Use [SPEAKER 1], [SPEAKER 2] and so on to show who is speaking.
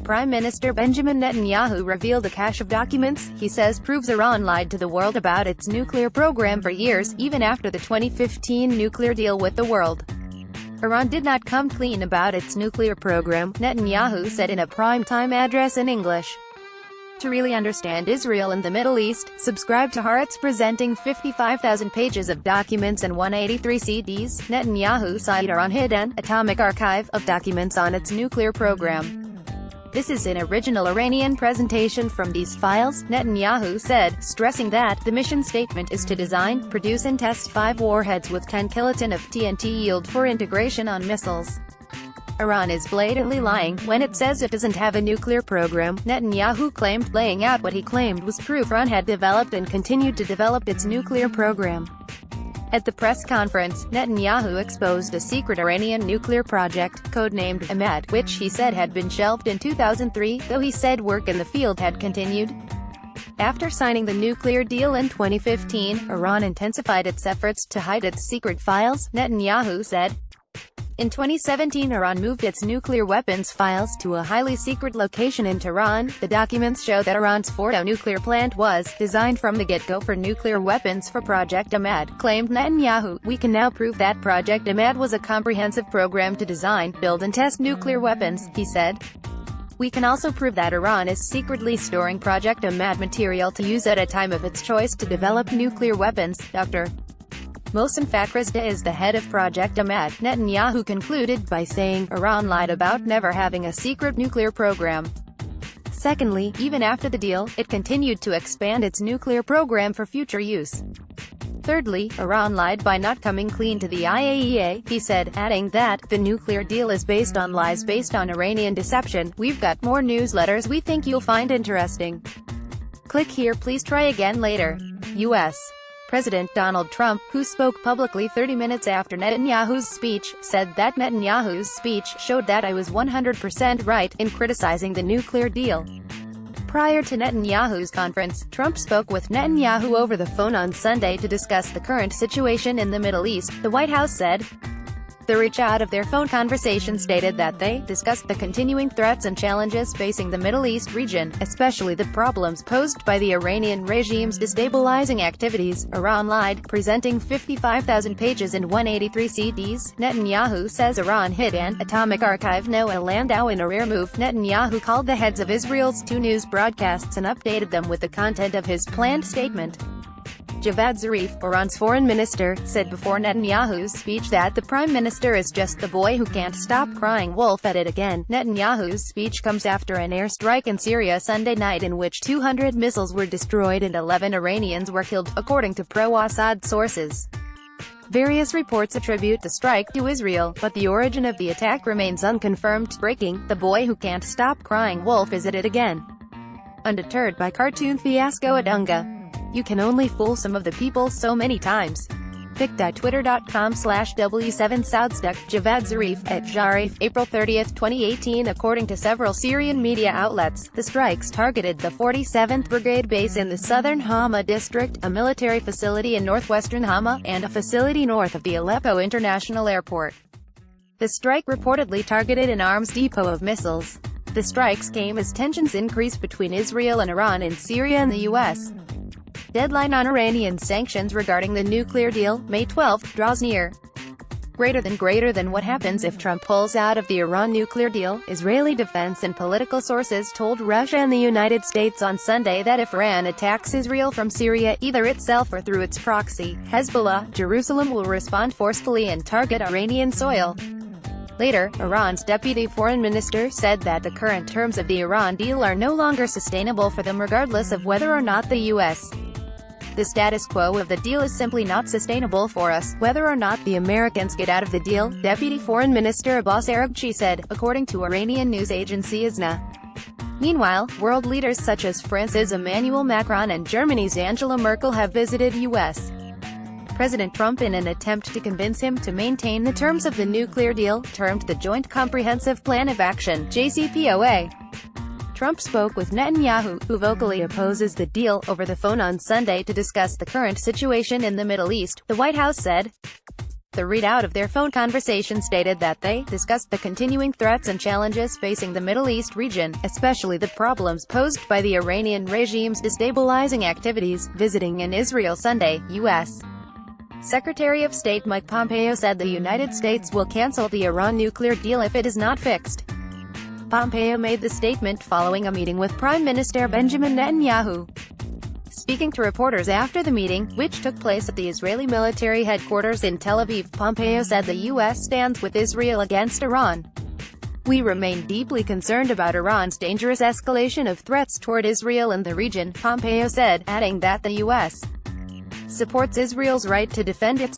[SPEAKER 1] Prime Minister Benjamin Netanyahu revealed a cache of documents he says proves Iran lied to the world about its nuclear program for years, even after the 2015 nuclear deal with the world. Iran did not come clean about its nuclear program, Netanyahu said in a prime-time address in English. To really understand Israel and the Middle East, subscribe to Haaretz presenting 55,000 pages of documents and 183 CDs, Netanyahu cited Iran hidden atomic archive of documents on its nuclear program. This is an original Iranian presentation from these files, Netanyahu said, stressing that the mission statement is to design, produce and test 5 warheads with 10 kiloton of TNT yield for integration on missiles. Iran is blatantly lying when it says it doesn't have a nuclear program, Netanyahu claimed, laying out what he claimed was proof Iran had developed and continued to develop its nuclear program. At the press conference, Netanyahu exposed a secret Iranian nuclear project, codenamed Ahmad, which he said had been shelved in 2003, though he said work in the field had continued. After signing the nuclear deal in 2015, Iran intensified its efforts to hide its secret files, Netanyahu said. In 2017, Iran moved its nuclear weapons files to a highly secret location in Tehran. The documents show that Iran's Fordo nuclear plant was designed from the get-go for nuclear weapons for Project Ahmad, claimed Netanyahu. We can now prove that Project Ahmad was a comprehensive program to design, build and test nuclear weapons, he said. We can also prove that Iran is secretly storing Project Ahmad material to use at a time of its choice to develop nuclear weapons. Dr. Mohsen Fakhrizadeh is the head of Project Ahmad, Netanyahu concluded by saying, Iran lied about never having a secret nuclear program. Secondly, even after the deal, it continued to expand its nuclear program for future use. Thirdly, Iran lied by not coming clean to the IAEA, he said, adding that, the nuclear deal is based on lies based on Iranian deception. We've got more newsletters we think you'll find interesting. Click here. Please try again later. U.S. President Donald Trump, who spoke publicly 30 minutes after Netanyahu's speech, said that Netanyahu's speech showed that I was 100% right in criticizing the nuclear deal. Prior to Netanyahu's conference, Trump spoke with Netanyahu over the phone on Sunday to discuss the current situation in the Middle East, the White House said. The readout of their phone conversation stated that they discussed the continuing threats and challenges facing the Middle East region, especially the problems posed by the Iranian regime's destabilizing activities. Iran lied, presenting 55,000 pages and 183 CDs. Netanyahu says Iran hid an atomic archive. Noah Landau in a rare move. Netanyahu called the heads of Israel's 2 news broadcasts and updated them with the content of his planned statement. Javad Zarif, Iran's foreign minister, said before Netanyahu's speech that the prime minister is just the boy who can't stop crying wolf at it again. Netanyahu's speech comes after an airstrike in Syria Sunday night in which 200 missiles were destroyed and 11 Iranians were killed, according to pro-Assad sources. Various reports attribute the strike to Israel, but the origin of the attack remains unconfirmed. Breaking, the boy who can't stop crying wolf is at it again. Undeterred by cartoon fiasco at UNGA. You can only fool some of the people so many times. Pic.twitter.com/W7Saudstuck, Javad Zarif, at Jarif, April 30, 2018. According to several Syrian media outlets, the strikes targeted the 47th Brigade base in the southern Hama district, a military facility in northwestern Hama, and a facility north of the Aleppo International Airport. The strike reportedly targeted an arms depot of missiles. The strikes came as tensions increased between Israel and Iran in Syria and the U.S. Deadline on Iranian sanctions regarding the nuclear deal, May 12, draws near. Greater than what happens if Trump pulls out of the Iran nuclear deal, Israeli defense and political sources told Russia and the United States on Sunday that if Iran attacks Israel from Syria, either itself or through its proxy, Hezbollah, Jerusalem will respond forcefully and target Iranian soil. Later, Iran's deputy foreign minister said that the current terms of the Iran deal are no longer sustainable for them regardless of whether or not the U.S. The status quo of the deal is simply not sustainable for us, whether or not the Americans get out of the deal, Deputy Foreign Minister Abbas Araghchi said, according to Iranian news agency ISNA. Meanwhile, world leaders such as France's Emmanuel Macron and Germany's Angela Merkel have visited U.S. President Trump in an attempt to convince him to maintain the terms of the nuclear deal, termed the Joint Comprehensive Plan of Action, JCPOA. Trump spoke with Netanyahu, who vocally opposes the deal, over the phone on Sunday to discuss the current situation in the Middle East, the White House said. The readout of their phone conversation stated that they discussed the continuing threats and challenges facing the Middle East region, especially the problems posed by the Iranian regime's destabilizing activities. Visiting in Israel Sunday, U.S. Secretary of State Mike Pompeo said the United States will cancel the Iran nuclear deal if it is not fixed. Pompeo made the statement following a meeting with Prime Minister Benjamin Netanyahu. Speaking to reporters after the meeting, which took place at the Israeli military headquarters in Tel Aviv, Pompeo said the U.S. stands with Israel against Iran. "We remain deeply concerned about Iran's dangerous escalation of threats toward Israel and the region," Pompeo said, adding that the U.S. supports Israel's right to defend its